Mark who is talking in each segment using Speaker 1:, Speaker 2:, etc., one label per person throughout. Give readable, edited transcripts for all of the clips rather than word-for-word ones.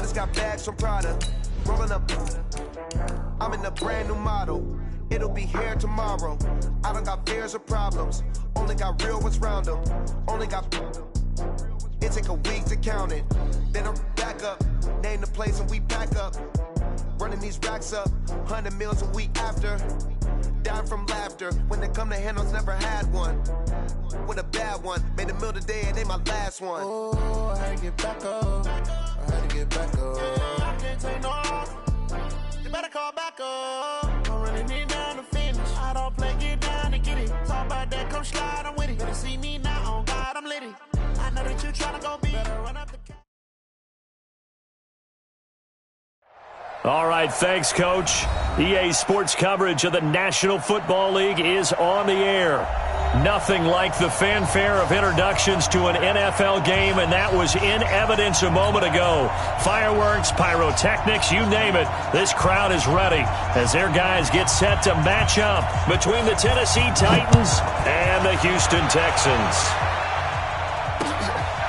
Speaker 1: Shooters got bags from Prada. Rolling up. I'm in a brand new model. It'll be here tomorrow. I don't got fears or problems. Only got real ones round them. Only got. It take a week to count it. Then I'm back up. Name the place and we pack up. Running these racks up. 100 meals a week after. Dying from laughter. When they come to handles, never had one. With a bad one. Made a meal today and they my last one.
Speaker 2: Oh, I had to get back up. I had to get back up. I can't take no off. You better call back up. Don't really need down to finish. I don't play, get down to get it. Talk about that, come slide, I'm with it. Better see me now, on God, I'm litty. I know that you tryna go be. Better run up the.
Speaker 3: All right, thanks, Coach. EA Sports coverage of the National Football League is on the air. Nothing like the fanfare of introductions to an NFL game, and that was in evidence a moment ago. Fireworks, pyrotechnics, you name it. This crowd is ready as their guys get set to match up between the Tennessee Titans and the Houston Texans.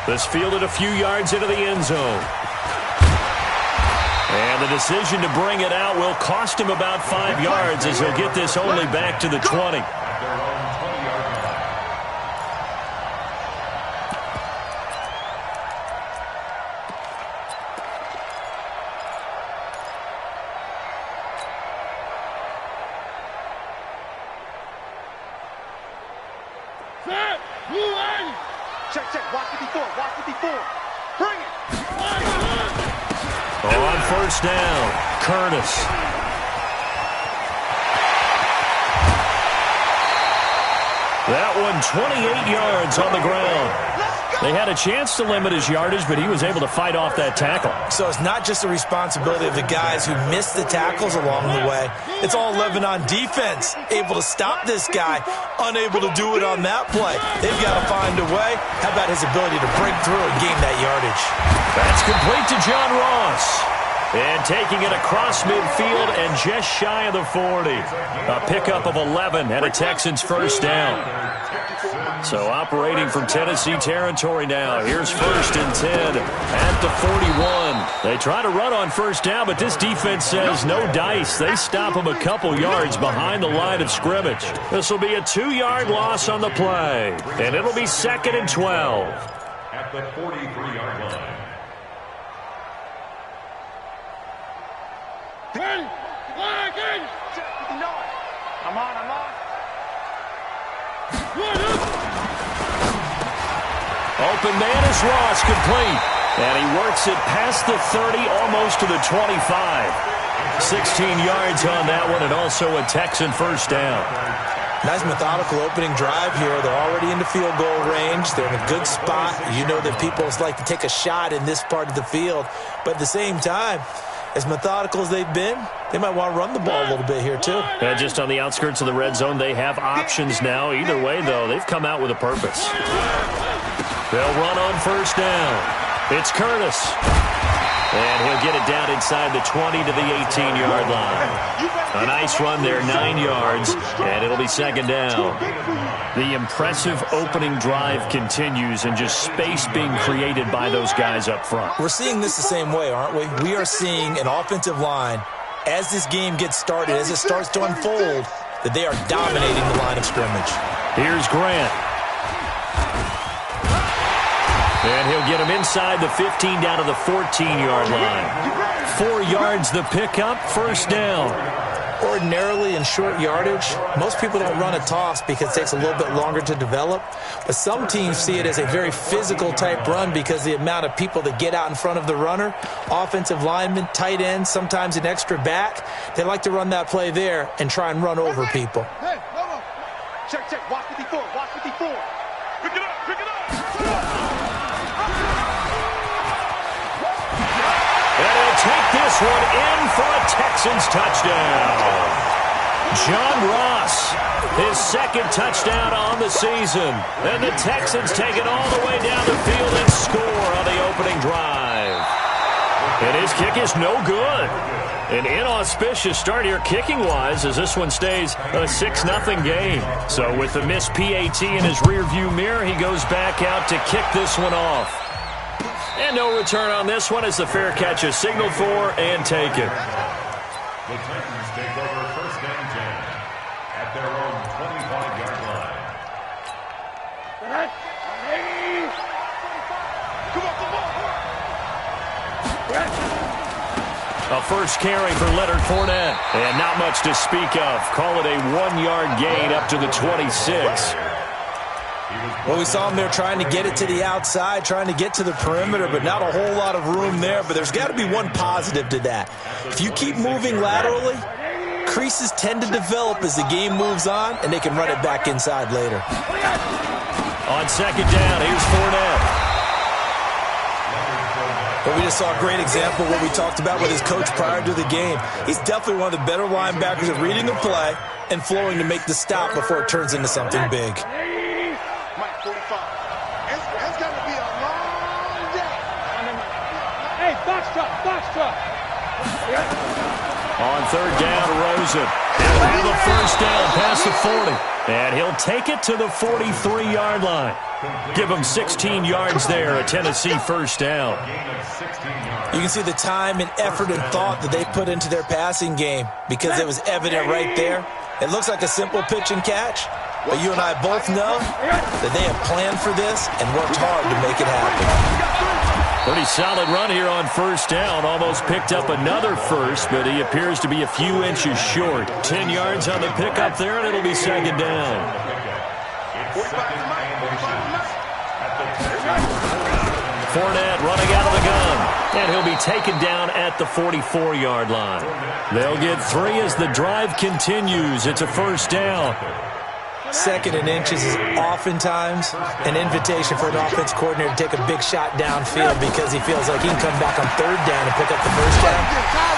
Speaker 3: This fielded a few yards into the end zone. And the decision to bring it out will cost him about 5 yards as he'll get this only back to the 20.
Speaker 4: Check, watch 54, watch 54. Bring it.
Speaker 3: On first down, Curtis. That one 28 yards on the ground. They had a chance to limit his yardage, but he was able to fight off that tackle.
Speaker 5: So it's not just the responsibility of the guys who missed the tackles along the way. It's all 11 on defense, able to stop this guy, unable to do it on that play. They've got to find a way. How about his ability to break through and gain that yardage?
Speaker 3: That's complete to John Ross. And taking it across midfield and just shy of the 40. A pickup of 11 and a Texans first down. So operating from Tennessee territory now. Here's first and 10 at the 41. They try to run on first down, but this defense says no dice. They stop them a couple yards behind the line of scrimmage. This will be a 2-yard loss on the play. And it'll be 2nd and 12.
Speaker 6: At the 43-yard line.
Speaker 4: I'm on.
Speaker 3: Open man is Ross, complete. And he works it past the 30, almost to the 25. 16 yards on that one, and also a Texan first down.
Speaker 5: Nice methodical opening drive here. They're already into field goal range. They're in a good spot. You know that people like to take a shot in this part of the field. But at the same time, as methodical as they've been, they might want to run the ball a little bit here, too.
Speaker 3: And just on the outskirts of the red zone, they have options now. Either way, though, they've come out with a purpose. They'll run on first down. It's Curtis. And he'll get it down inside the 20 to the 18-yard line. A nice run there, 9 yards, and it'll be second down. The impressive opening drive continues, and just space being created by those guys up front.
Speaker 5: We're seeing this the same way, aren't we? We are seeing an offensive line, as this game gets started, as it starts to unfold, that they are dominating the line of scrimmage.
Speaker 3: Here's Grant. And he'll get him inside the 15 down to the 14-yard line. 4 yards the pickup, first down.
Speaker 5: Ordinarily in short yardage, most people don't run a toss because it takes a little bit longer to develop. But some teams see it as a very physical type run because the amount of people that get out in front of the runner, offensive linemen, tight ends, sometimes an extra back, they like to run that play there and try and run over people.
Speaker 4: Hey, hold on. Check, watch 54, watch 54. Pick it up.
Speaker 3: And he'll take this one in for a Texans touchdown. John Ross, his second touchdown on the season. And the Texans take it all the way down the field and score on the opening drive. And his kick is no good. An inauspicious start here kicking-wise as this one stays a 6-0 game. So with the missed PAT in his rearview mirror, he goes back out to kick this one off. And no return on this one as the fair catch is signaled for and taken.
Speaker 6: The Titans take over first and 10 at their own 25-yard line.
Speaker 3: A first carry for Leonard Fournette. And not much to speak of. Call it a 1-yard gain up to the 26.
Speaker 5: Well, we saw him there trying to get it to the outside, trying to get to the perimeter, but not a whole lot of room there. But there's got to be one positive to that. If you keep moving laterally, creases tend to develop as the game moves on, and they can run it back inside later.
Speaker 3: On second down, here's Fournette.
Speaker 5: But we just saw a great example of what we talked about with his coach prior to the game. He's definitely one of the better linebackers at reading the play and flowing to make the stop before it turns into something big.
Speaker 4: Mike 45. It's going to be a long day. Hey, box truck.
Speaker 3: On third down, Rosen. He'll have a first down past the 40. And he'll take it to the 43-yard line. Give him 16 yards there, a Tennessee first down.
Speaker 5: You can see the time and effort and thought that they put into their passing game because it was evident right there. It looks like a simple pitch and catch, but you and I both know that they have planned for this and worked hard to make it happen.
Speaker 3: Pretty solid run here on first down. Almost picked up another first, but he appears to be a few inches short. 10 yards on the pickup there, and it'll be second down. Fournette running out of the gun, and he'll be taken down at the 44-yard line. They'll get 3 as the drive continues. It's a first down.
Speaker 5: Second and inches is oftentimes an invitation for an offense coordinator to take a big shot downfield because he feels like he can come back on third down and pick up the first down.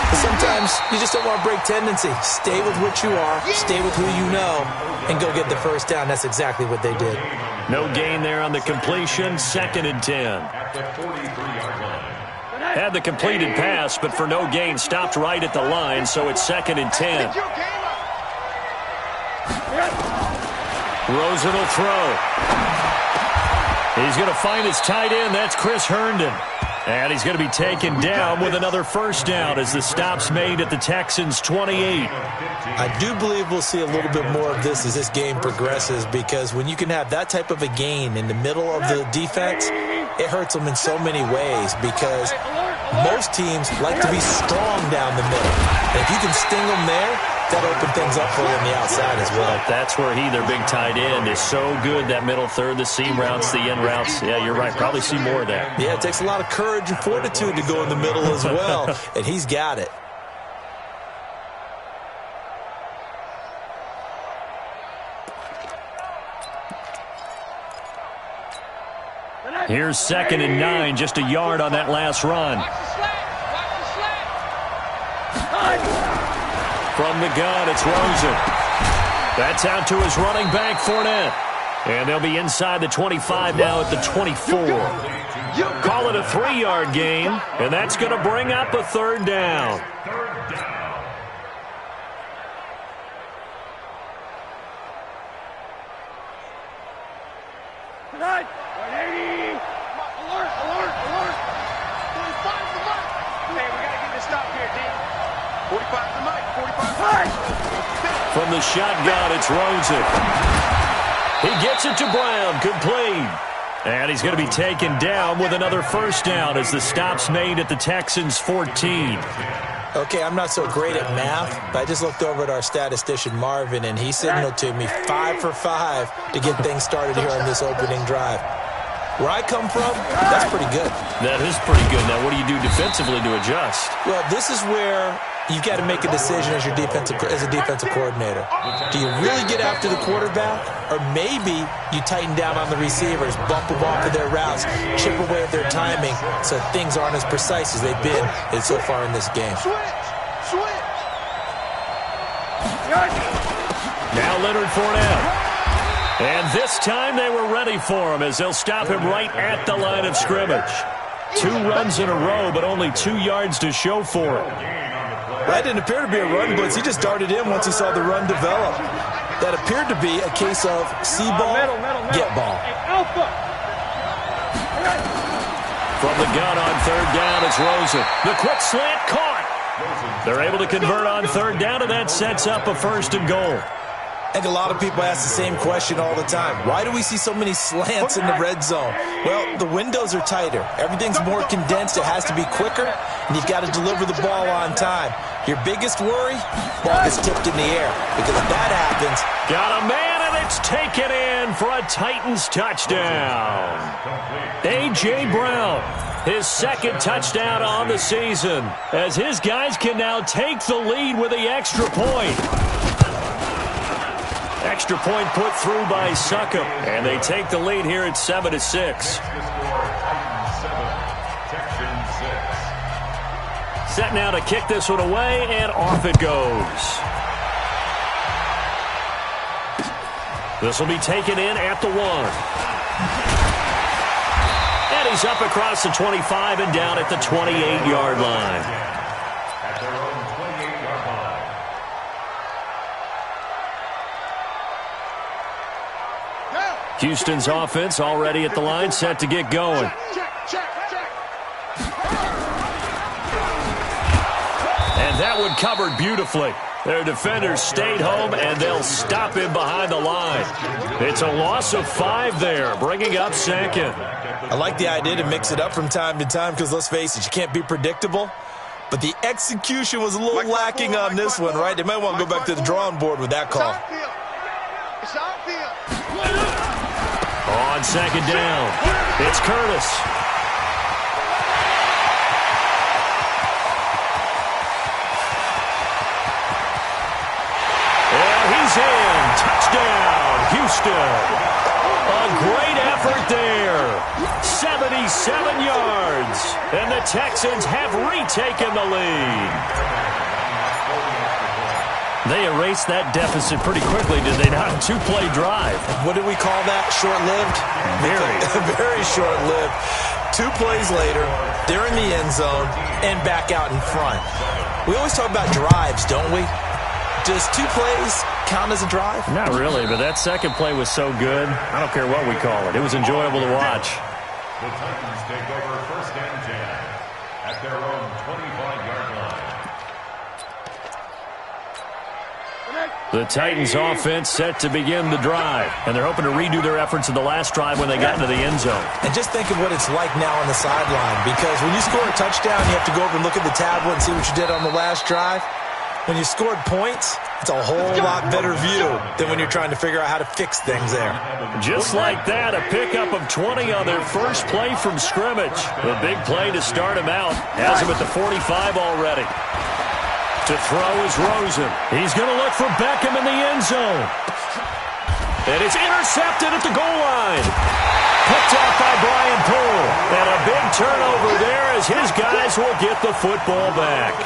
Speaker 5: But sometimes you just don't want to break tendency. Stay with what you are, stay with who you know, and go get the first down. That's exactly what they did.
Speaker 3: No gain there on the completion. Second and 10.
Speaker 6: At the 43-yard line.
Speaker 3: Had the completed pass, but for no gain, stopped right at the line, so it's second and 10. Rosen will throw. He's going to find his tight end. That's Chris Herndon. And he's going to be taken down with another first down as the stop's made at the Texans' 28.
Speaker 5: I do believe we'll see a little bit more of this as this game progresses because when you can have that type of a gain in the middle of the defense, it hurts them in so many ways because most teams like to be strong down the middle. And if you can sting them there, that open things up for you on the outside as well.
Speaker 3: That's where their big tight end, is so good, that middle third, the seam routes, the in routes. Yeah, you're right. Probably see more of that.
Speaker 5: Yeah, it takes a lot of courage and fortitude to go in the middle as well, and he's got it.
Speaker 3: Here's second and 9, just a yard on that last run. From the gun, it's Rosen. That's out to his running back, Fournette. And they'll be inside the 25 now at the 24. Call it a 3-yard gain, and that's going to bring up a third down.
Speaker 4: Tonight, 180. Alert. 45 the mark. Hey, we got to get this stop here, D. 45 the mark. 45.
Speaker 3: From the shotgun, it's Rosen. He gets it to Brown, complete. And he's going to be taken down with another first down as the stop's made at the Texans' 14.
Speaker 5: Okay, I'm not so great at math, but I just looked over at our statistician, Marvin, and he signaled to me 5 for 5 to get things started here on this opening drive. Where I come from, that's pretty good.
Speaker 3: That is pretty good. Now, what do you do defensively to adjust?
Speaker 5: Well, this is where you've got to make a decision as a defensive coordinator. Do you really get after the quarterback, or maybe you tighten down on the receivers, bump them off of their routes, chip away at their timing so things aren't as precise as they've been so far in this game.
Speaker 4: Switch.
Speaker 3: Now Leonard Fournette. And this time they were ready for him as they'll stop him right at the line of scrimmage. 2 runs in a row, but only 2 yards to show for it.
Speaker 5: That didn't appear to be a run blitz. He just darted in once he saw the run develop. That appeared to be a case of see ball, get ball.
Speaker 3: From the gun on third down, it's Rosen. The quick slant caught. They're able to convert on third down, and that sets up a 1st and goal.
Speaker 5: I think a lot of people ask the same question all the time. Why do we see so many slants in the red zone? Well, the windows are tighter. Everything's more condensed. It has to be quicker, and you've got to deliver the ball on time. Your biggest worry, ball gets tipped in the air, because if that happens...
Speaker 3: Got a man, and it's taken in for a Titans touchdown. A.J. Brown, his 2nd touchdown on the season, as his guys can now take the lead with the extra point. Extra point put through by Succop, and they take the lead here at 7-6. Set now to kick this one away, and off it goes. This will be taken in at the 1. And he's up across the 25 and down at the 28-yard line.
Speaker 6: At their own 28-yard line.
Speaker 3: Houston's offense already at the line, set to get going. And that one covered beautifully. Their defenders stayed home, and they'll stop him behind the line. It's a loss of 5 there, bringing up 2nd.
Speaker 5: I like the idea to mix it up from time to time because, let's face it, you can't be predictable. But the execution was a little lacking on this one, right? They might want to go back to the drawing board with that call.
Speaker 3: On 2nd down, it's Curtis. He's in. Touchdown, Houston. A great effort there. 77 yards. And the Texans have retaken the lead. They erased that deficit pretty quickly, did they not? 2-play drive.
Speaker 5: What did we call that? Short-lived? Very short-lived. 2 plays later, they're in the end zone and back out in front. We always talk about drives, don't we? Does 2 plays count as a drive?
Speaker 3: Not really, but that second play was so good. I don't care what we call it. It was enjoyable to watch.
Speaker 6: The Titans take over 1st and 10 at their own 25-yard line.
Speaker 3: The Titans offense set to begin the drive, and they're hoping to redo their efforts in the last drive when they got into the end zone.
Speaker 5: And just think of what it's like now on the sideline, because when you score a touchdown, you have to go over and look at the tablet and see what you did on the last drive. When you scored points, it's a whole lot better view than when you're trying to figure out how to fix things there.
Speaker 3: Just like that, a pickup of 20 on their first play from scrimmage. The big play to start him out. Has him at the 45 already. To throw is Rosen. He's going to look for Beckham in the end zone. And it's intercepted at the goal line. Picked off by Brian Poole. And a big turnover there as his guys will get the football back.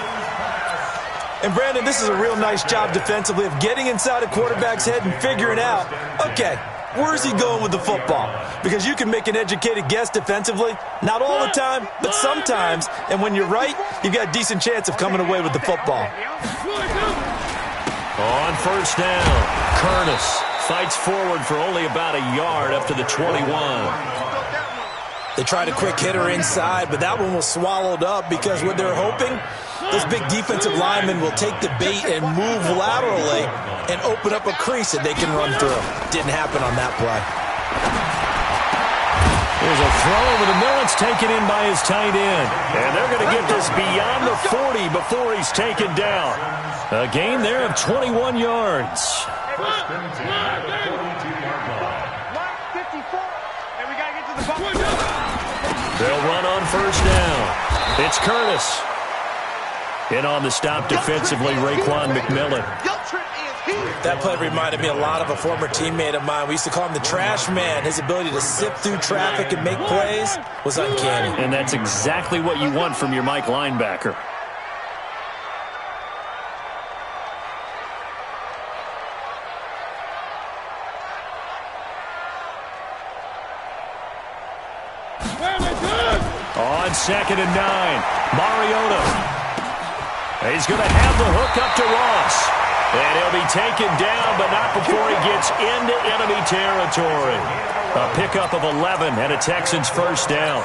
Speaker 5: And, Brandon, this is a real nice job defensively of getting inside a quarterback's head and figuring out, okay, where's he going with the football? Because you can make an educated guess defensively, not all the time, but sometimes. And when you're right, you've got a decent chance of coming away with the football.
Speaker 3: On 1st down, Curtis fights forward for only about a yard up to the 21.
Speaker 5: They tried a quick hitter inside, but that one was swallowed up because what they're hoping, those big defensive linemen will take the bait and move laterally and open up a crease that they can run through. Didn't happen on that play.
Speaker 3: There's a throw over the middle. It's taken in by his tight end. And they're going to get this beyond the 40 before he's taken down. A gain there of 21 yards.
Speaker 6: 1st and 10 at the 42-yard line.
Speaker 4: 54, and we got to get to the ball.
Speaker 3: They'll run on 1st down. It's Curtis. In on the stop defensively, Raekwon McMillan.
Speaker 5: That play reminded me a lot of a former teammate of mine. We used to call him the trash man. His ability to sift through traffic and make plays was uncanny.
Speaker 3: And that's exactly what you want from your Mike linebacker. On 2nd and 9, Mariota. He's going to have the hook up to Ross. And he'll be taken down, but not before he gets into enemy territory. A pickup of 11 and a Texans 1st down.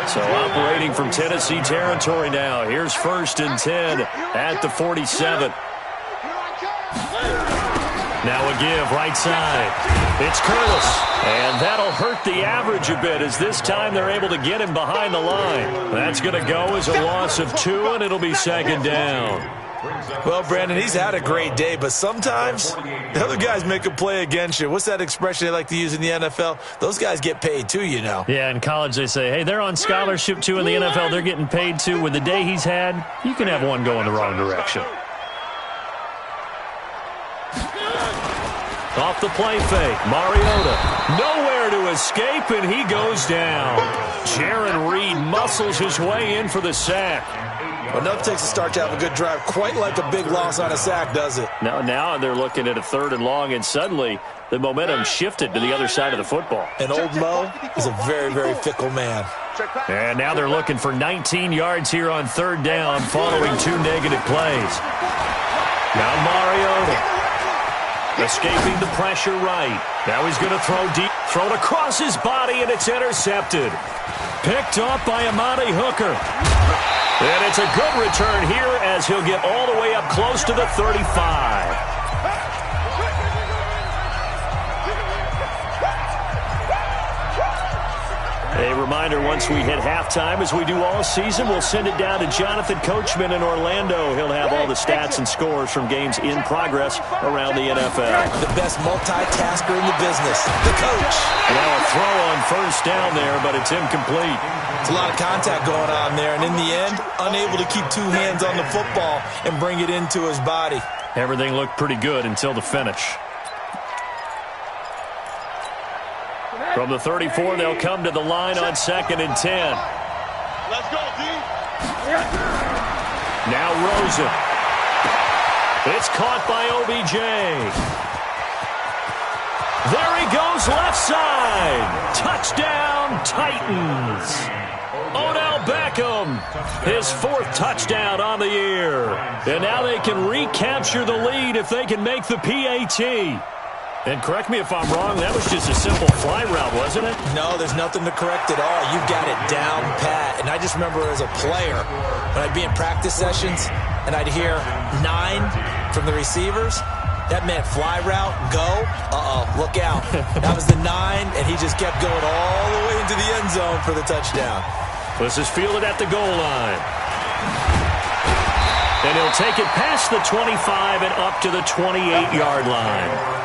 Speaker 3: So operating from Tennessee territory now. Here's 1st and 10 at the 47. Now a give, right side. It's Curtis. And that'll hurt the average a bit as this time they're able to get him behind the line. That's going to go as a loss of 2, and it'll be 2nd down.
Speaker 5: Well, Brandon, he's had a great day, but sometimes the other guys make a play against you. What's that expression they like to use in the NFL? Those guys get paid too, you know.
Speaker 3: Yeah, in college they say, hey, they're on scholarship too. In the NFL, they're getting paid too. With the day he's had, you can have one going the wrong direction. Off the play fake, Mariota. Nowhere to escape, and he goes down. Jaron Reed muscles his way in for the sack.
Speaker 5: Well, nothing takes a start to have a good drive, quite like a big loss on a sack, does it?
Speaker 3: Now they're looking at a 3rd and long, and suddenly the momentum shifted to the other side of the football.
Speaker 5: And old Mo is a very, very fickle man.
Speaker 3: And now they're looking for 19 yards here on 3rd down following 2 negative plays. Now Mariota. Escaping the pressure right. Now he's going to throw deep. Thrown across his body, and it's intercepted. Picked off by Amani Hooker. And it's a good return here as he'll get all the way up close to the 35. A reminder, once we hit halftime, as we do all season, we'll send it down to Jonathan Coachman in Orlando. He'll have all the stats and scores from games in progress around the NFL.
Speaker 5: The best multitasker in the business, the coach.
Speaker 3: Now a throw on 1st down there, but it's incomplete.
Speaker 5: It's a lot of contact going on there, and in the end, unable to keep 2 hands on the football and bring it into his body.
Speaker 3: Everything looked pretty good until the finish. From the 34, they'll come to the line on 2nd and 10.
Speaker 4: Let's go, D.
Speaker 3: Now Rosen. It's caught by OBJ. There he goes, left side. Touchdown, Titans. Odell Beckham, his 4th touchdown on the year. And now they can recapture the lead if they can make the PAT. And correct me if I'm wrong, that was just a simple fly route, wasn't it?
Speaker 5: No, there's nothing to correct at all. You've got it down pat. And I just remember as a player, when I'd be in practice sessions and I'd hear 9 from the receivers, that meant fly route, go, look out. That was the 9, and he just kept going all the way into the end zone for the touchdown.
Speaker 3: This is fielded at the goal line. And he'll take it past the 25 and up to the 28-yard line.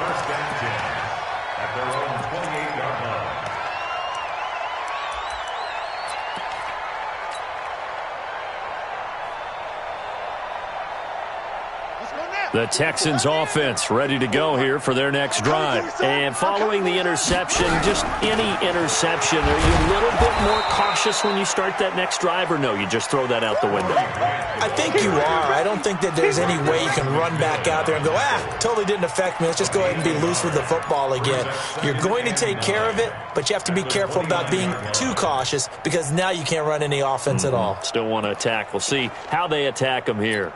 Speaker 3: The Texans offense ready to go here for their next drive. And following the interception, just any interception, are you a little bit more cautious when you start that next drive, or no, you just throw that out the window?
Speaker 5: I think you are. I don't think that there's any way you can run back out there and go, totally didn't affect me. Let's just go ahead and be loose with the football again. You're going to take care of it, but you have to be careful about being too cautious because now you can't run any offense at all.
Speaker 3: Still want to attack. We'll see how they attack them here.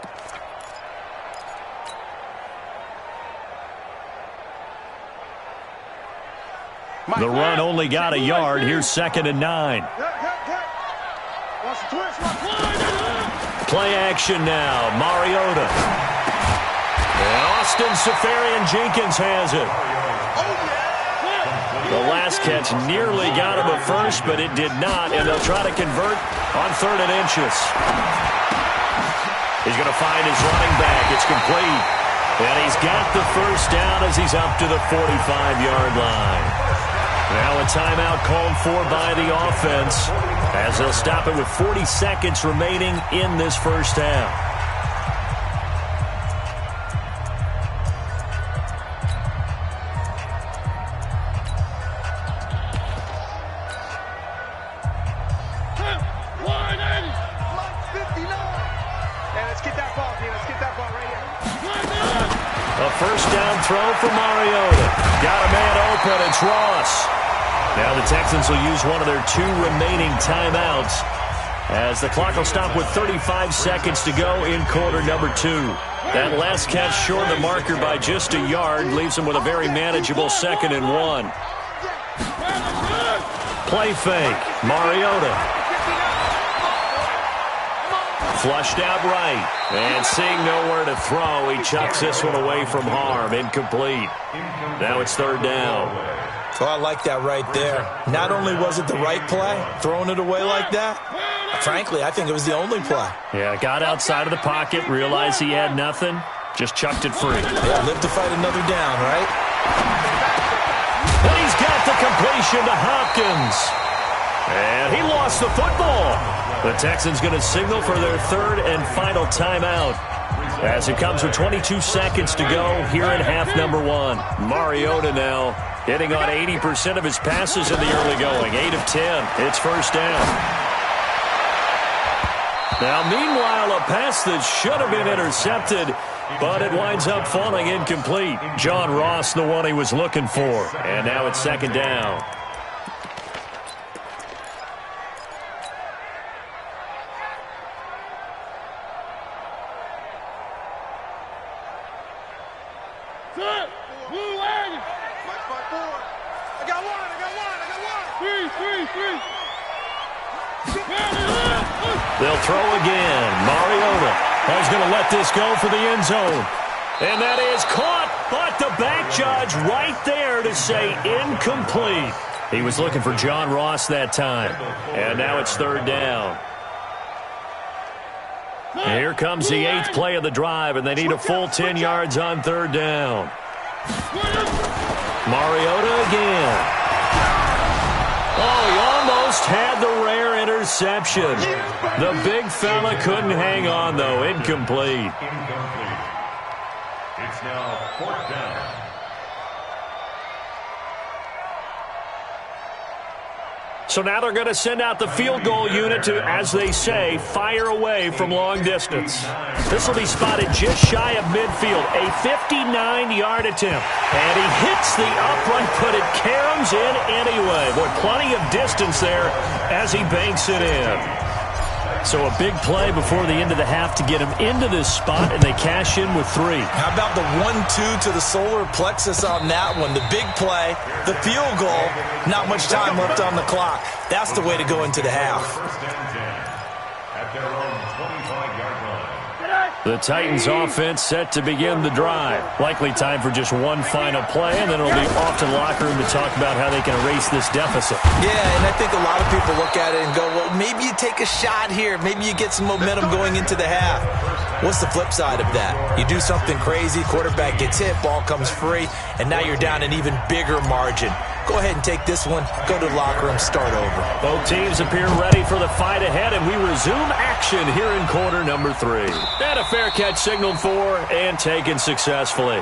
Speaker 3: The run only got a yard. Here's 2nd and 9. Play action now. Mariota. And Austin Seferian-Jenkins has it. The last catch nearly got him a first, but it did not, and they'll try to convert on 3rd and inches. He's going to find his running back. It's complete. And he's got the 1st down as he's up to the 45-yard line. Now a timeout called for by the offense as they'll stop it with 40 seconds remaining in this 1st half. A 1st down throw for Mariota. Got a man open. It's Ross. Now the Texans will use one of their 2 remaining timeouts as the clock will stop with 35 seconds to go in quarter number 2. That last catch short of the marker by just a yard leaves them with a very manageable 2nd and 1. Play fake. Mariota. Flushed out right. And seeing nowhere to throw, he chucks this one away from harm. Incomplete. Now it's third down.
Speaker 5: So I like that right there. Not only was it the right play, throwing it away like that, frankly, I think it was the only play.
Speaker 3: Yeah, got outside of the pocket, realized he had nothing, just chucked it free.
Speaker 5: Yeah, live to fight another down, right?
Speaker 3: And he's got the completion to Hopkins. And he lost the football. The Texans going to signal for their third and final timeout, as it comes with 22 seconds to go here in half number one. Mariota now hitting on 80% of his passes in the early going. 8 of 10. It's first down. Now, meanwhile, a pass that should have been intercepted, but it winds up falling incomplete. John Ross, the one he was looking for. And now it's second down. They'll throw again. Mariota is going to let this go for the end zone. And that is caught, but the back judge right there to say incomplete. He was looking for John Ross that time. And now it's third down. Here comes the 8th play of the drive, and they need a full 10 yards on third down. Mariota again. Oh, he almost had the rare interception. The big fella couldn't hang on, though. Incomplete.
Speaker 6: It's now fourth down.
Speaker 3: So now they're going to send out the field goal unit to, as they say, fire away from long distance. This will be spotted just shy of midfield. A 59-yard attempt. And he hits the upright, but it caroms in anyway. Boy, plenty of distance there as he banks it in. So a big play before the end of the half to get him into this spot, and they cash in with 3.
Speaker 5: How about the 1-2 to the solar plexus on that one? The big play, the field goal, not much time left on the clock. That's the way to go into the half.
Speaker 6: First and 10 at their own 25-yard line.
Speaker 3: The Titans offense set to begin the drive. Likely time for just one final play, and then it'll be off to the locker room to talk about how they can erase this deficit.
Speaker 5: Yeah, and I think a lot of people look at it and go, well, maybe you take a shot here. Maybe you get some momentum going into the half. What's the flip side of that? You do something crazy, quarterback gets hit, ball comes free, and now you're down an even bigger margin. Go ahead and take this one, go to the locker room, start over.
Speaker 3: Both teams appear ready for the fight ahead, and we resume action here in quarter number 3. And a fair catch signaled for and taken successfully.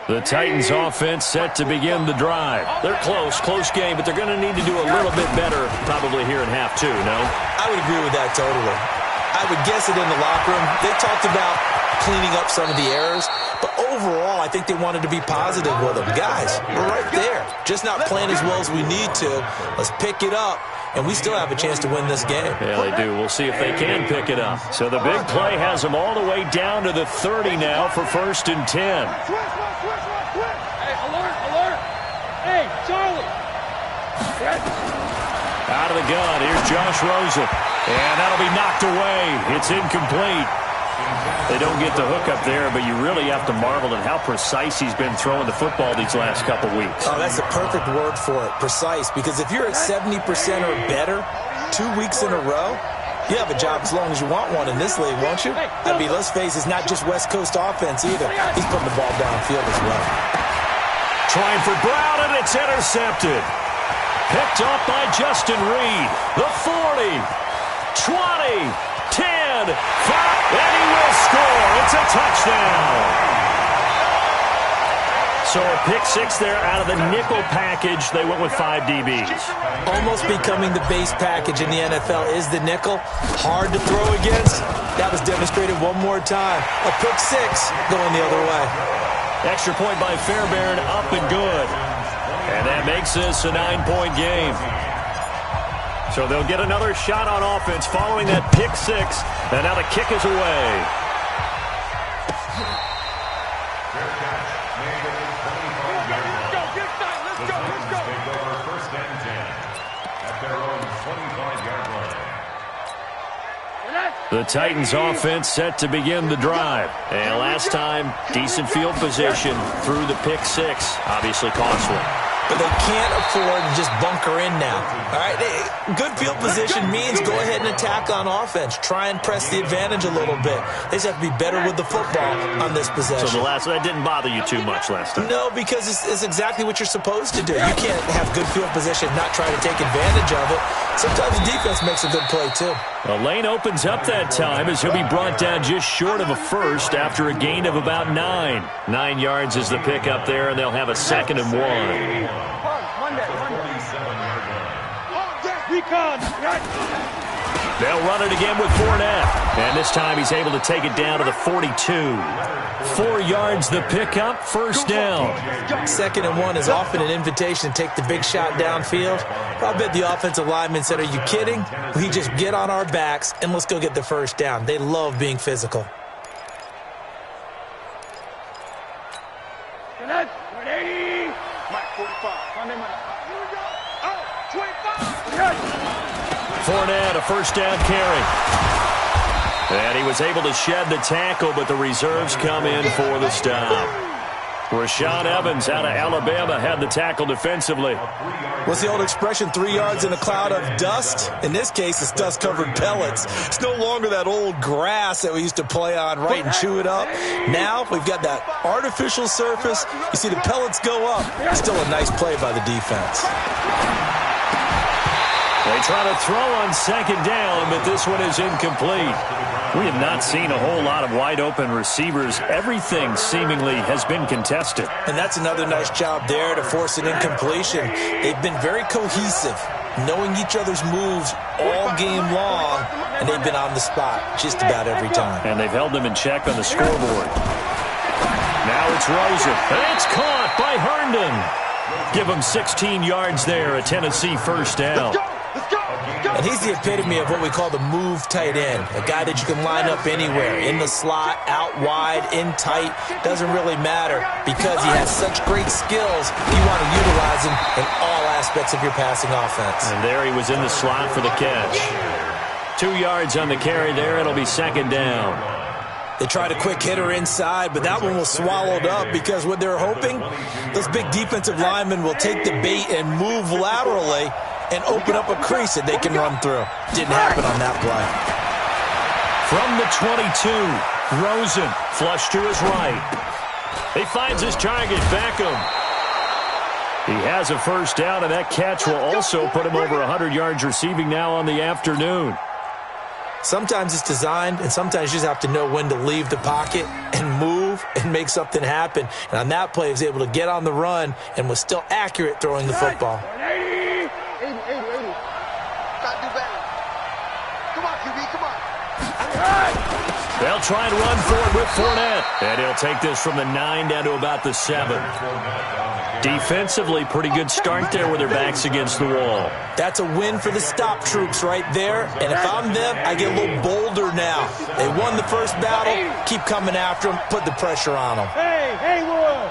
Speaker 3: The Titans offense set to begin the drive. They're close game, but they're going to need to do a little bit better probably here in half 2, no?
Speaker 5: I would agree with that totally. I would guess it in the locker room. They talked about cleaning up some of the errors, but overall, I think they wanted to be positive with them. Guys, we're right there. Just not playing as well as we need to. Let's pick it up, and we still have a chance to win this game.
Speaker 3: Yeah, they do. We'll see if they can pick it up. So the big play has them all the way down to the 30 now for first and 10.
Speaker 4: Hey, alert! Hey, Charlie!
Speaker 3: Out of the gun, here's Josh Rosen. And that'll be knocked away. It's incomplete. They don't get the hook up there, but you really have to marvel at how precise he's been throwing the football these last couple weeks.
Speaker 5: Oh, that's the perfect word for it, precise. Because if you're at 70% or better 2 weeks in a row, you have a job as long as you want one in this league, won't you? I mean, let's face it, it's not just West Coast offense either. He's putting the ball downfield as well.
Speaker 3: Trying for Brown, and it's intercepted. Picked up by Justin Reed. The 40, 20, 10, 5, and he will score. It's a touchdown. So a pick 6 there out of the nickel package. They went with 5 DBs.
Speaker 5: Almost becoming the base package in the NFL is the nickel. Hard to throw against. That was demonstrated one more time. A pick 6 going the other way.
Speaker 3: Extra point by Fairbairn, up and good. And that makes this a 9-point game. So they'll get another shot on offense following that pick six. And now the kick is away. The Titans offense set to begin the drive. And last time, decent field position through the pick six. Obviously costly.
Speaker 5: But they can't afford to just bunker in now. All right, good field position means go ahead and attack on offense. Try and press the advantage a little bit. They just have to be better with the football on this possession.
Speaker 3: So that didn't bother you too much last time?
Speaker 5: No, because it's exactly what you're supposed to do. You can't have good field position, not try to take advantage of it. Sometimes the defense makes a good play, too.
Speaker 3: The lane opens up that time as he'll be brought down just short of a first after a gain of about 9. 9 yards is the pickup there, and they'll have a 2nd and 1. They'll run it again with Fournette. And this time he's able to take it down to the 42. 4 yards the pickup, first down.
Speaker 5: 2nd and 1 is often an invitation to take the big shot downfield. I bet the offensive lineman said, are you kidding? We just get on our backs and let's go get the first down. They love being physical.
Speaker 3: Fournette, a first down carry. And he was able to shed the tackle, but the reserves come in for the stop. Rashaan Evans out of Alabama had the tackle defensively.
Speaker 5: What's the old expression, 3 yards in a cloud of dust? In this case, it's dust-covered pellets. It's no longer that old grass that we used to play on, right, and chew it up. Now we've got that artificial surface. You see the pellets go up. Still a nice play by the defense.
Speaker 3: They try to throw on 2nd down, but this one is incomplete. We have not seen a whole lot of wide-open receivers. Everything seemingly has been contested.
Speaker 5: And that's another nice job there to force an incompletion. They've been very cohesive, knowing each other's moves all game long, and they've been on the spot just about every time.
Speaker 3: And they've held them in check on the scoreboard. Now it's Rosen. And it's caught by Herndon. Give him 16 yards there, a Tennessee first down.
Speaker 5: And he's the epitome of what we call the move tight end, a guy that you can line up anywhere, in the slot, out wide, in tight, doesn't really matter because he has such great skills. You want to utilize him in all aspects of your passing offense.
Speaker 3: And there he was in the slot for the catch. 2 yards on the carry there. It'll be 2nd down.
Speaker 5: They tried a quick hitter inside, but that one was swallowed up because what they're hoping, those big defensive linemen will take the bait and move laterally and open up a crease that they can run through. Didn't happen on that play.
Speaker 3: From the 22, Rosen flush to his right. He finds his target, Beckham. He has a first down, and that catch will also put him over 100 yards receiving now on the afternoon.
Speaker 5: Sometimes it's designed, and sometimes you just have to know when to leave the pocket and move and make something happen. And on that play, he was able to get on the run and was still accurate throwing the football.
Speaker 4: 80. Gotta do better. Come on, QB, come on.
Speaker 3: They'll try and run for it with Fournette. And he'll take this from the 9 down to about the 7. Defensively, pretty good start there with their backs against the wall.
Speaker 5: That's a win for the stop troops right there. And if I'm them, I get a little bolder now. They won the first battle. Keep coming after them. Put the pressure on them.
Speaker 4: Hey, Will.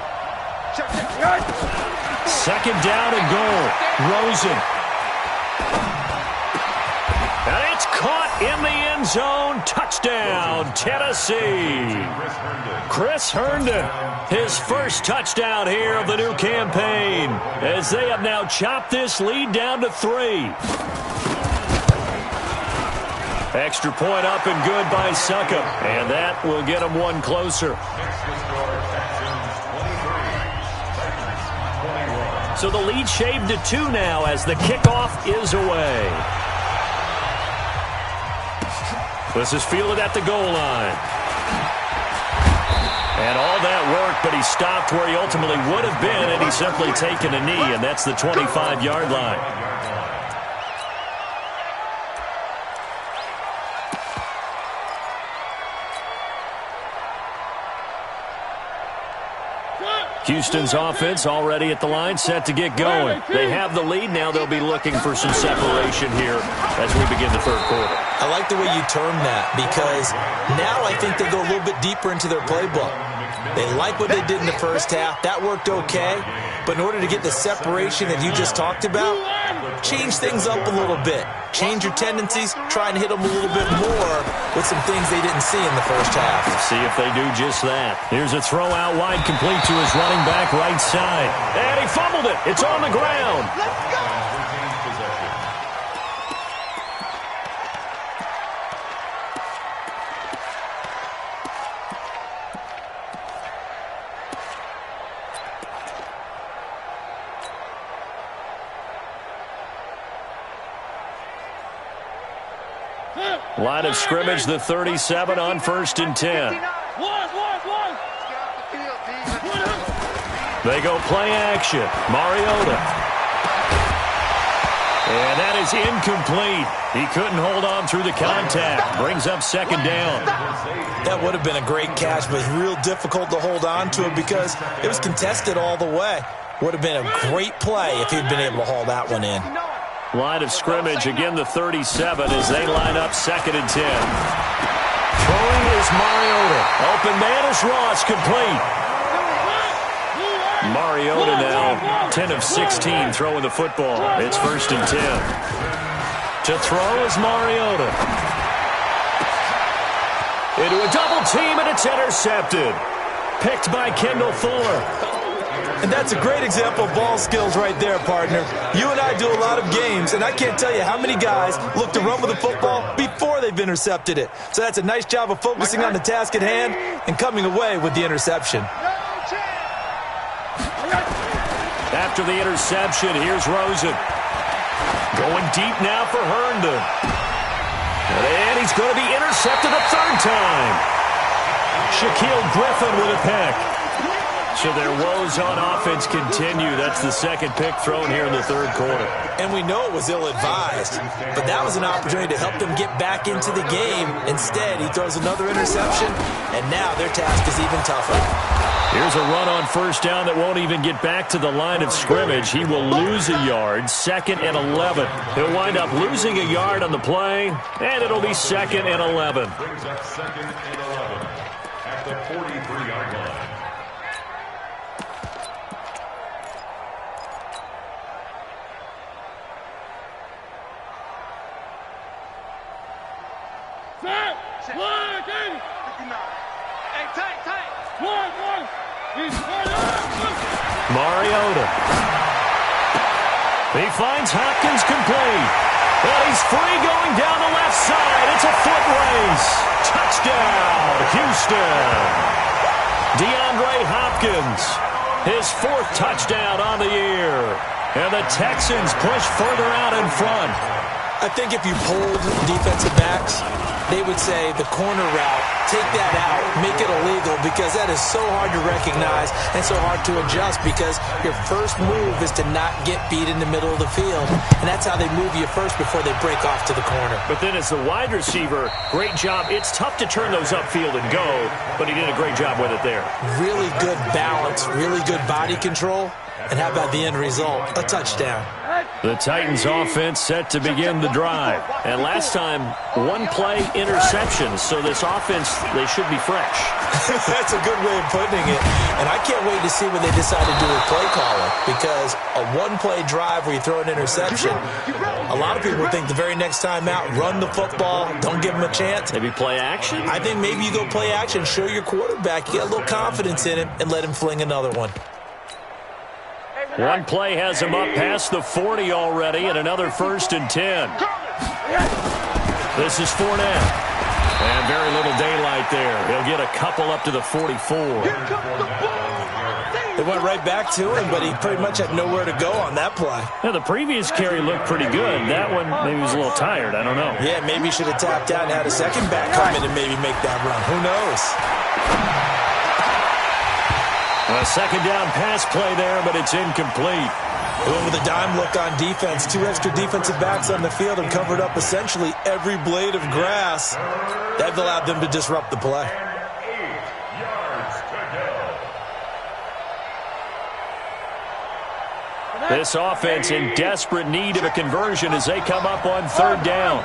Speaker 3: 2nd down and goal. Rosen. And it's caught in the end zone. Touchdown, Tennessee. Chris Herndon, his first touchdown here of the new campaign, as they have now chopped this lead down to 3. Extra point up and good by Succop, and that will get them one closer. So the lead shaved to 2 now as the kickoff is away. This is fielded at the goal line. And all that work, but he stopped where he ultimately would have been, and he's simply taken a knee, and that's the 25-yard line. Houston's offense already at the line, set to get going. They have the lead. Now they'll be looking for some separation here as we begin the third quarter.
Speaker 5: I like the way you term that, because now I think they go a little bit deeper into their playbook. They like what they did in the first half. That worked okay. But in order to get the separation that you just talked about, change things up a little bit. Change your tendencies, try and hit them a little bit more with some things they didn't see in the first half.
Speaker 3: Let's see if they do just that. Here's a throw out wide, complete to his running back right side. And he fumbled it. It's on the ground.
Speaker 4: Let's go!
Speaker 3: Line of scrimmage, the 37 on 1st and 10. They go play action. Mariota. And that is incomplete. He couldn't hold on through the contact. Brings up 2nd down.
Speaker 5: That would have been a great catch, but real difficult to hold on to it because it was contested all the way. Would have been a great play if he'd been able to haul that one in.
Speaker 3: Line of scrimmage, again the 37 as they line up 2nd and 10. Throwing is Mariota. Open man is Ross, complete. Mariota now 10 of 16 throwing the football. It's 1st and 10. To throw is Mariota. Into a double team, and it's intercepted. Picked by Kendall Fuller.
Speaker 5: And that's a great example of ball skills right there, partner. You and I do a lot of games, and I can't tell you how many guys look to run with the football before they've intercepted it. So that's a nice job of focusing on the task at hand and coming away with the interception.
Speaker 3: After the interception, here's Rosen. Going deep now for Herndon. And he's going to be intercepted a 3rd time. Shaquille Griffin with a pick. So their woes on offense continue. That's the 2nd pick thrown here in the 3rd quarter.
Speaker 5: And we know it was ill-advised, but that was an opportunity to help them get back into the game. Instead, he throws another interception, and now their task is even tougher.
Speaker 3: Here's a run on 1st down that won't even get back to the line of scrimmage. He will lose a yard, 2nd and 11. He'll wind up losing a yard on the play, and it'll be 2nd and 11.
Speaker 6: Brings up 2nd and 11 at the 43-yard line.
Speaker 3: Mariota. He finds Hopkins complete. And he's free going down the left side. It's a foot race. Touchdown, Houston. DeAndre Hopkins, his 4th touchdown on the year. And the Texans push further out in front.
Speaker 5: I think if you polled defensive backs, they would say the corner route, take that out, make it illegal, because that is so hard to recognize and so hard to adjust, because your first move is to not get beat in the middle of the field. And that's how they move you first before they break off to the corner.
Speaker 3: But then as the wide receiver, great job. It's tough to turn those upfield and go, but he did a great job with it there.
Speaker 5: Really good balance, really good body control. And how about the end result? A touchdown.
Speaker 3: The Titans offense set to begin the drive. And last time, 1-play interception. So this offense, they should be fresh.
Speaker 5: That's a good way of putting it. And I can't wait to see what they decide to do with play calling. Because a 1-play drive where you throw an interception, a lot of people think the very next time out, run the football, don't give them a chance.
Speaker 3: Maybe play action?
Speaker 5: I think maybe you go play action, show your quarterback, you get a little confidence in him, and let him fling another one.
Speaker 3: 1 play has him up past the 40 already, and another 1st and 10. This is Fournette. And very little daylight there. He'll get a couple up to the 44.
Speaker 5: They went right back to him, but he pretty much had nowhere to go on that play.
Speaker 3: Yeah, the previous carry looked pretty good. That one, maybe he was a little tired. I don't know.
Speaker 5: Yeah, maybe he should have tapped out and had a second back come in and maybe make that run. Who knows?
Speaker 3: A 2nd down pass play there, but it's incomplete.
Speaker 5: With a dime look on defense, 2 extra defensive backs on the field and covered up essentially every blade of grass. That allowed them to disrupt the play.
Speaker 6: 8 yards to go.
Speaker 3: This offense in desperate need of a conversion as they come up on third down.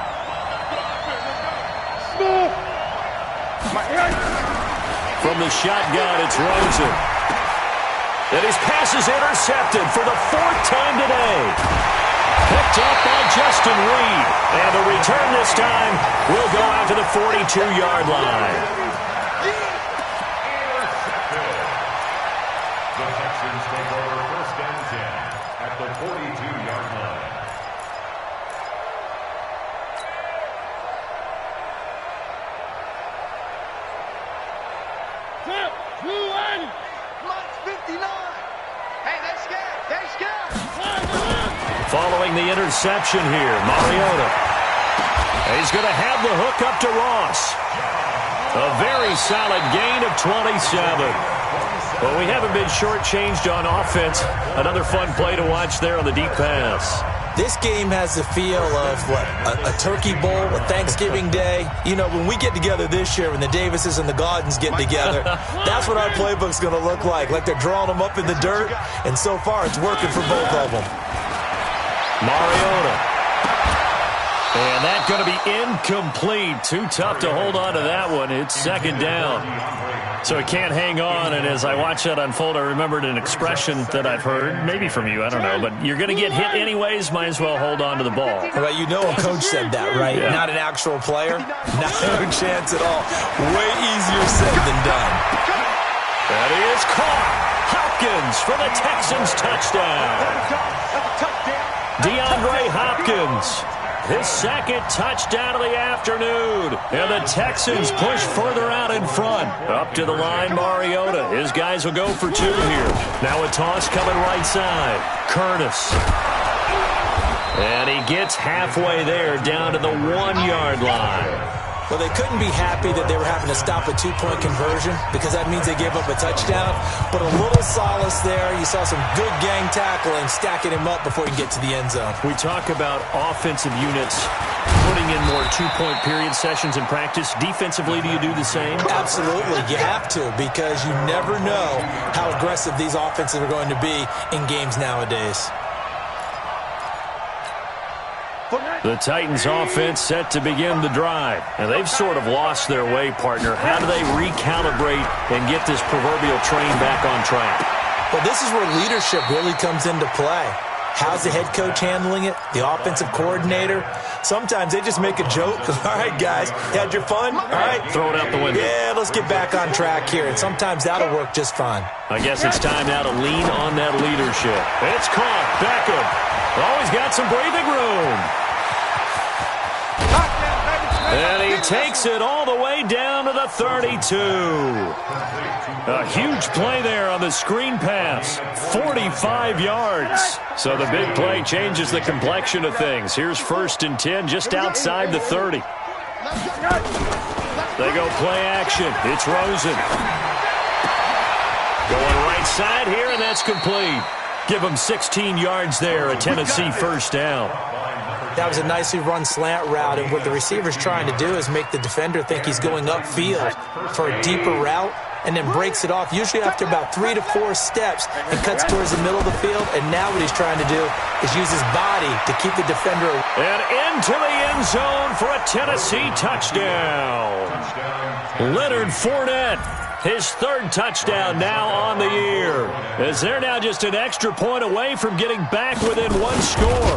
Speaker 3: From the shotgun, it's Rosen. And his pass is intercepted for the fourth time today. Picked up by Justin Reed. And the return this time will go out to the 42-yard line.
Speaker 6: The Texans take over first and 10 at the 42-yard line.
Speaker 3: Following the interception here, Mariota. He's going to have the hook up to Ross. A very solid gain of 27. Well, we haven't been shortchanged on offense. Another fun play to watch there on the deep pass.
Speaker 5: This game has the feel of, a turkey bowl, a Thanksgiving day. You know, when we get together this year, when the Davises and the Gaudens get together, that's what our playbook's going to look like they're drawing them up in the dirt, and so far it's working for both of them.
Speaker 3: Mariota. And that's going to be incomplete. Too tough to hold on to that one. It's second down. So he can't hang on, and as I watch that unfold, I remembered an expression that I've heard, maybe from you, I don't know, but you're going to get hit anyways, might as well hold on to the ball.
Speaker 5: Well, you know a coach said that, right?
Speaker 3: Yeah.
Speaker 5: Not an actual player. No chance at all. Way easier said than done.
Speaker 3: That is caught. Hopkins for the Texans touchdown. DeAndre Hopkins. His second touchdown of the afternoon. And the Texans push further out in front. Up to the line, Mariota. His guys will go for two here. Now a toss coming right side. Curtis. And he gets halfway there down to the 1-yard line.
Speaker 5: Well, they couldn't be happy that they were having to stop a two-point conversion because that means they gave up a touchdown. But a little solace there. You saw some good gang tackling, stacking him up before he can get to the end zone.
Speaker 3: We talk about offensive units putting in more two-point period sessions in practice. Defensively, do you do the same?
Speaker 5: Absolutely. You have to because you never know how aggressive these offenses are going to be in games nowadays.
Speaker 3: The Titans offense set to begin the drive. And they've sort of lost their way, partner. How do they recalibrate and get this proverbial train back on track?
Speaker 5: Well, this is where leadership really comes into play. How's the head coach handling it? The offensive coordinator? Sometimes they just make a joke. All right, guys, you had your fun? All right.
Speaker 3: Throw it out the window.
Speaker 5: Yeah, let's get back on track here. And sometimes that'll work just fine.
Speaker 3: I guess it's time now to lean on that leadership. It's caught. Beckham. Always got some breathing room. And he takes it all the way down to the 32. A huge play there on the screen pass. 45 yards. So the big play changes the complexion of things. Here's first and 10 just outside the 30. They go play action. It's Rosen. Going right side here, and that's complete. Give him 16 yards there, a Tennessee first down.
Speaker 5: That was a nicely run slant route, and what the receiver's trying to do is make the defender think he's going upfield for a deeper route, and then breaks it off, usually after about 3 to 4 steps, and cuts towards the middle of the field. And now what he's trying to do is use his body to keep the defender.
Speaker 3: And into the end zone for a Tennessee touchdown. Leonard Fournette, his third touchdown now on the year, as they're now just an extra point away from getting back within one score.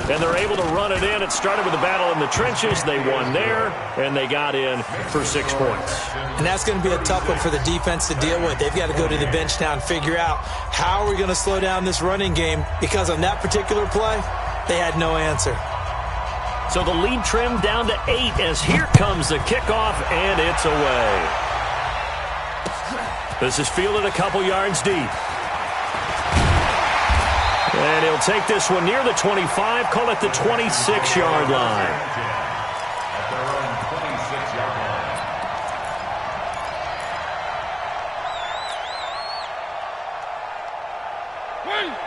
Speaker 3: And they're able to run it in. It started with a battle in the trenches. They won there, and they got in for 6 points.
Speaker 5: And that's going to be a tough one for the defense to deal with. They've got to go to the bench now and figure out how are we going to slow down this running game, because on that particular play, they had no answer.
Speaker 3: So the lead trimmed down to 8 as here comes the kickoff, and it's away. This is fielded a couple yards deep. And he'll take this one near the 25, call it the 26-yard line.
Speaker 6: At their own 26-yard line.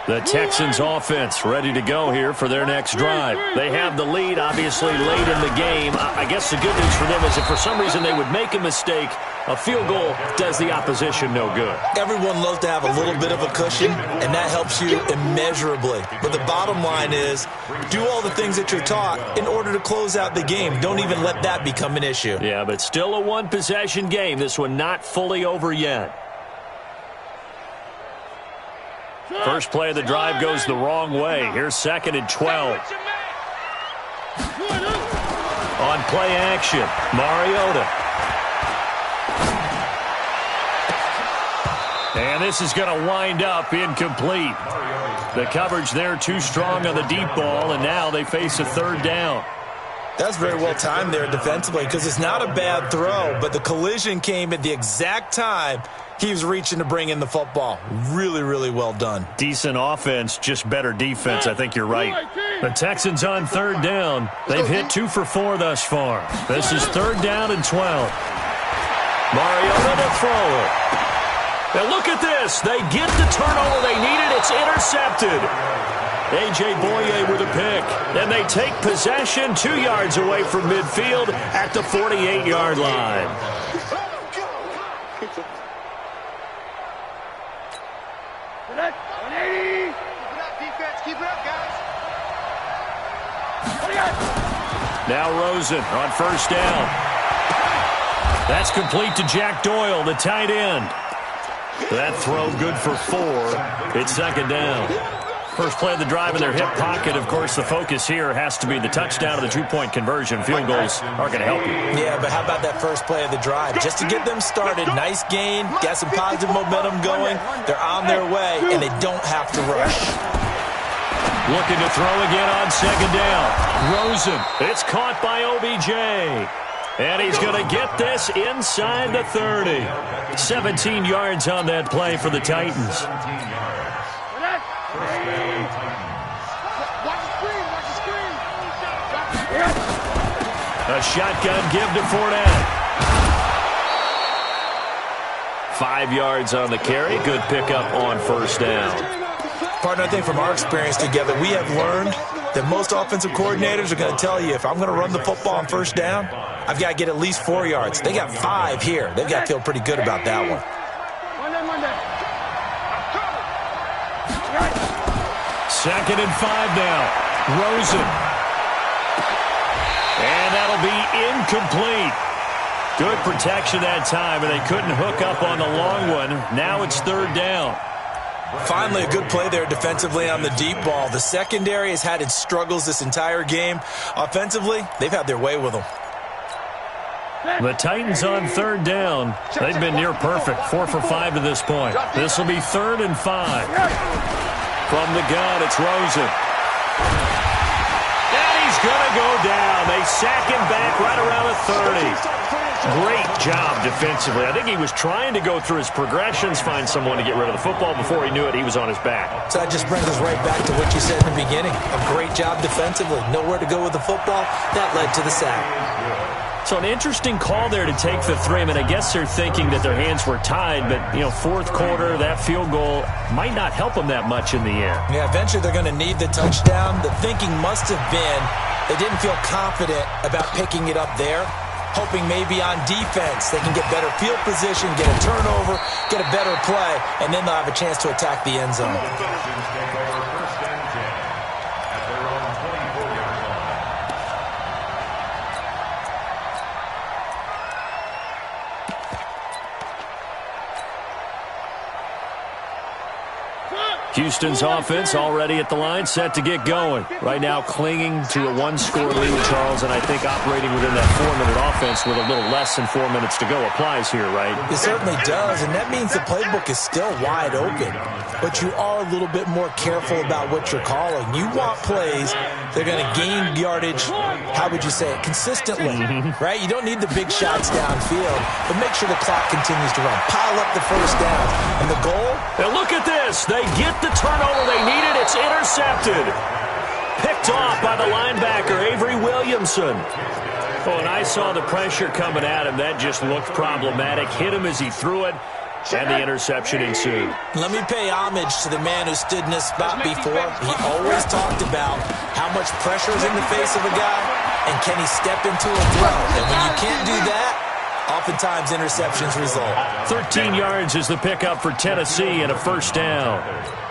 Speaker 3: The Texans offense ready to go here for their next drive. They have the lead, obviously, late in the game. I guess the good news for them is if for some reason they would make a mistake, a field goal does the opposition no good.
Speaker 5: Everyone loves to have a little bit of a cushion, and that helps you immeasurably. But the bottom line is, do all the things that you're taught in order to close out the game. Don't even let that become an issue.
Speaker 3: Yeah, but still a one-possession game. This one not fully over yet. First play of the drive goes the wrong way. Here's 2nd and 12. On play action, Mariota. And this is going to wind up incomplete. The coverage there too strong on the deep ball, and now they face a 3rd down.
Speaker 5: That's very well timed there defensively because it's not a bad throw, but the collision came at the exact time he was reaching to bring in the football. Really, really well done.
Speaker 3: Decent offense, just better defense. I think you're right. The Texans on 3rd down. They've hit 2 for 4 thus far. This is 3rd down and 12. Mariota to throw it. Now look at this. They get the turnover they needed. It's intercepted. A.J. Boye with a pick. And they take possession 2 yards away from midfield at the 48-yard line. Now Rosen on 1st down. That's complete to Jack Doyle, the tight end. That throw good for 4. It's 2nd down. First play of the drive in their hip pocket. Of course, the focus here has to be the touchdown of the 2-point conversion. Field goals aren't going to help you.
Speaker 5: Yeah, but how about that first play of the drive? Just to get them started, nice gain, got some positive momentum going. They're on their way, and they don't have to rush.
Speaker 3: Looking to throw again on 2nd down. Rosen. It's caught by OBJ. And he's going to get this inside the 30. 17 yards on that play for the Titans. A shotgun give to Fournette. 5 yards on the carry. Good pickup on 1st down.
Speaker 5: Partner, I think from our experience together, we have learned that most offensive coordinators are going to tell you, if I'm going to run the football on 1st down, I've got to get at least 4 yards. They got 5 here. They've got to feel pretty good about that one.
Speaker 3: 2nd and 5 now. Rosen. And that'll be incomplete. Good protection that time, and they couldn't hook up on the long one. Now it's 3rd down.
Speaker 5: Finally, a good play there defensively on the deep ball. The secondary has had its struggles this entire game. Offensively, they've had their way with them.
Speaker 3: The Titans on 3rd down. They've been near perfect. 4 for 5 to this point. This will be 3rd and 5. From the gun, it's Rosen. And he's going to go down. They sack him back right around the 30. Great job defensively. I think he was trying to go through his progressions, find someone to get rid of the football. Before he knew it, he was on his back.
Speaker 5: So that just brings us right back to what you said in the beginning. A great job defensively. Nowhere to go with the football. That led to the sack.
Speaker 3: So an interesting call there to take the 3. I mean, I guess they're thinking that their hands were tied, but, 4th quarter, that field goal might not help them that much in the end.
Speaker 5: Yeah, eventually they're going to need the touchdown. The thinking must have been they didn't feel confident about picking it up there, hoping maybe on defense they can get better field position, get a turnover, get a better play, and then they'll have a chance to attack the end zone.
Speaker 3: Houston's offense already at the line, set to get going. Right now clinging to a 1-score lead, Charles, and I think operating within that 4-minute offense with a little less than 4 minutes to go applies here, right?
Speaker 5: It certainly does, and that means the playbook is still wide open. But you are a little bit more careful about what you're calling. You want plays that are going to gain yardage, how would you say it, consistently, right? You don't need the big shots downfield, but make sure the clock continues to run. Pile up the 1st down. And the goal?
Speaker 3: And look at this. They get the turnover they needed. It's intercepted. Picked off by the linebacker, Avery Williamson. Oh, and I saw the pressure coming at him. That just looked problematic. Hit him as he threw it. and the interception ensued.
Speaker 5: Let me pay homage to the man who stood in this spot before. He always talked about how much pressure is in the face of a guy, and can he step into a throw. And when you can't do that, oftentimes interceptions result.
Speaker 3: 13 yards is the pickup for Tennessee and a first down.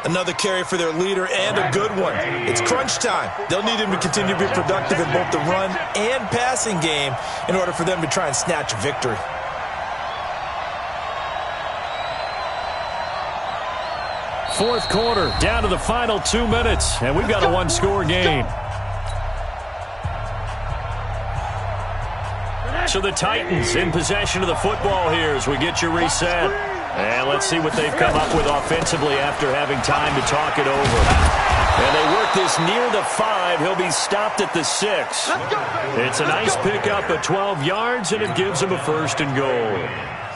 Speaker 5: Another carry for their leader, and a good one. It's crunch time. They'll need him to continue to be productive in both the run and passing game in order for them to try and snatch a victory.
Speaker 3: Fourth quarter, down to the final 2 minutes, and we've got a one-score game. So the Titans in possession of the football here as we get you reset. And let's see what they've come up with offensively after having time to talk it over. And they work this near the 5. He'll be stopped at the 6. It's a nice pickup of 12 yards, and it gives him a first and goal.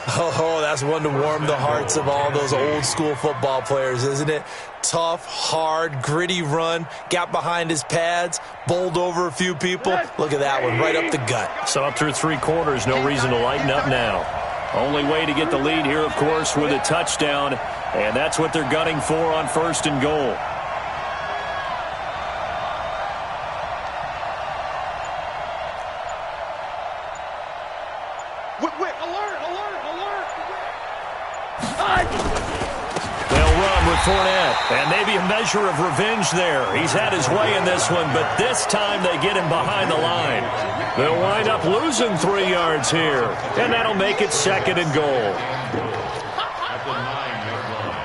Speaker 5: Oh, that's one to warm the hearts of all those old-school football players, isn't it? Tough, hard, gritty run, got behind his pads, bowled over a few people. Look at that one, right up the gut.
Speaker 3: So up through 3 quarters, no reason to lighten up now. Only way to get the lead here, of course, with a touchdown, and that's what they're gunning for on first and goal. Fournette, and maybe a measure of revenge there. He's had his way in this one, but this time they get him behind the line. They'll wind up losing 3 yards here, and that'll make it second and goal.
Speaker 6: At the 9-yard line.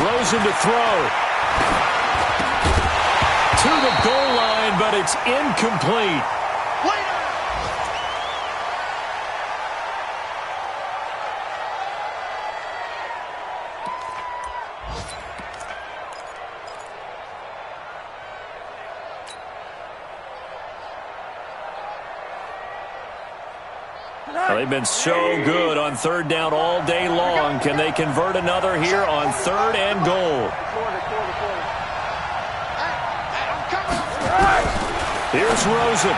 Speaker 3: Rosen to throw. To the goal line, but it's incomplete. They've been so good on third down all day long. Can they convert another here on third and goal? Here's Rosen.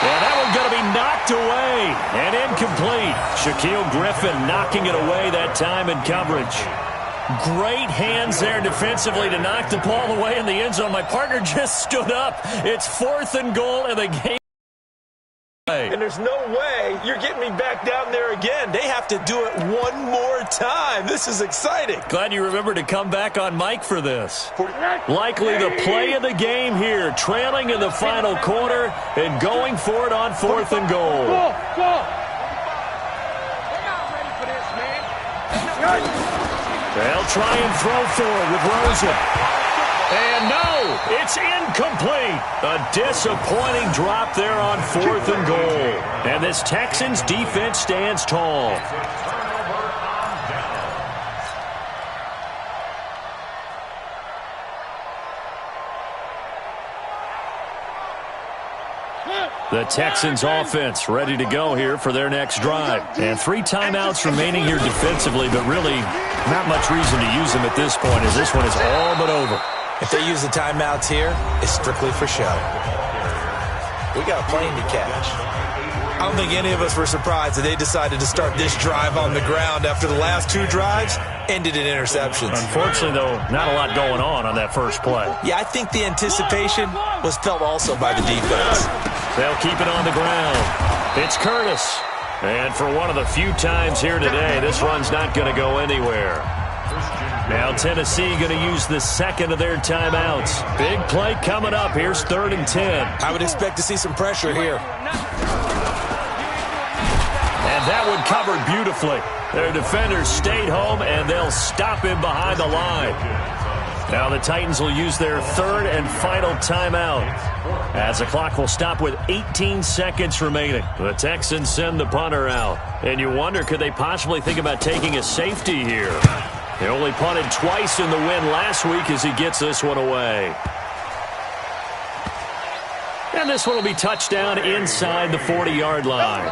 Speaker 3: And that one's going to be knocked away and incomplete. Shaquille Griffin knocking it away that time in coverage. Great hands there defensively to knock the ball away in the end zone. My partner just stood up. It's fourth and goal, and the game.
Speaker 5: And there's no way you're getting me back down there again. They have to do it one more time. This is exciting.
Speaker 3: Glad you remembered to come back on mic for this. Likely the play of the game here, trailing in the final quarter and going for it on fourth and goal. They'll try and throw for it with Rosen. And no, it's incomplete. A disappointing drop there on fourth and goal. And this Texans defense stands tall. The Texans offense ready to go here for their next drive. And 3 timeouts remaining here defensively, but really not much reason to use them at this point as this one is all but over.
Speaker 5: If they use the timeouts here, it's strictly for show. We got a plane to catch. I don't think any of us were surprised that they decided to start this drive on the ground after the last 2 drives ended in interceptions.
Speaker 3: Unfortunately, though, not a lot going on that first play.
Speaker 5: Yeah, I think the anticipation was felt also by the defense.
Speaker 3: They'll keep it on the ground. It's Curtis. And for one of the few times here today, this run's not going to go anywhere. Now Tennessee going to use the second of their timeouts. Big play coming up. Here's 3rd and 10.
Speaker 5: I would expect to see some pressure here.
Speaker 3: And that one covered beautifully. Their defenders stayed home, and they'll stop him behind the line. Now the Titans will use their 3rd and final timeout, as the clock will stop with 18 seconds remaining. The Texans send the punter out. And you wonder, could they possibly think about taking a safety here? They only punted twice in the win last week as he gets this one away. And this one will be touchdown inside the 40-yard line.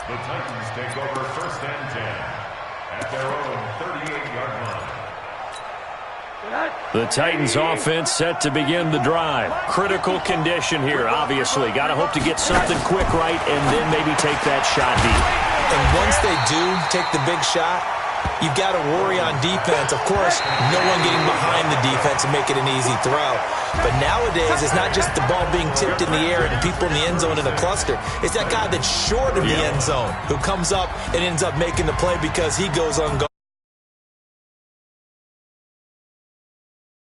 Speaker 6: The Titans take over 1st and 10 at their own 38-yard line.
Speaker 3: The Titans offense set to begin the drive. Critical condition here, obviously. Got to hope to get something quick right and then maybe take that shot deep.
Speaker 5: And once they do take the big shot, you've got to worry on defense. Of course, no one getting behind the defense and make it an easy throw. But nowadays, it's not just the ball being tipped in the air and people in the end zone in a cluster. It's that guy that's short of the end zone who comes up and ends up making the play because he goes unguarded.